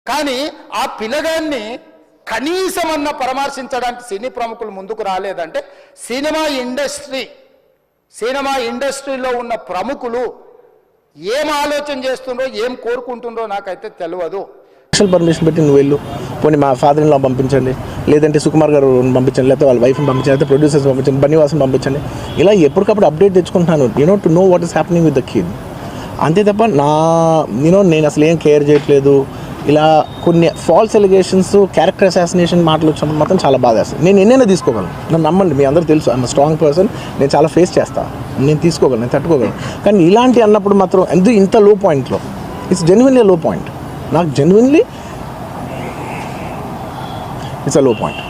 కానీ ఆ పిల్లగాన్ని కనీసం అన్న పరామర్శించడానికి సినీ ప్రముఖులు ముందుకు రాలేదంటే సినిమా ఇండస్ట్రీలో ఉన్న ప్రముఖులు ఏం ఆలోచన చేస్తుండ్రో ఏం కోరుకుంటుండ్రో నాకైతే తెలియదు. స్పెషల్ పర్మిషన్ పెట్టి నువ్వు వెళ్ళు, పోనీ మా ఫాదర్ ఇన్లా పంపించండి, లేదంటే సుకుమార్ గారు పంపించండి, లేకపోతే వాళ్ళ వైఫ్ని పంపించండి, లేకపోతే ప్రొడ్యూసర్స్ పంపించండి, బన్నీవాసన్ పంపించండి. ఇలా ఎప్పటికప్పుడు అప్డేట్ తెచ్చుకుంటున్నాను, to know what is happening with the kid. అంతే తప్ప నేను అసలు ఏం కేర్ చేయట్లేదు. ఇలా కొన్ని ఫాల్స్ ఎలిగేషన్స్, క్యారెక్టర్ అసాసినేషన్ మాటలు వచ్చినప్పుడు మాత్రం చాలా బాధ వేస్తుంది. నేను ఎన్నైనా తీసుకోగలను, నన్ను నమ్మండి, మీ అందరూ తెలుసు, ఐఎమ్ స్ట్రాంగ్ పర్సన్. నేను చాలా ఫేస్ చేస్తాను, నేను తీసుకోగలను, నేను తట్టుకోగలను. కానీ ఇలాంటి అన్నప్పుడు మాత్రం ఇంత లో పాయింట్లో, ఇట్స్ జెన్యున్లీ లో పాయింట్. నాకు జెన్యున్లీ ఇట్స్ అ లో పాయింట్.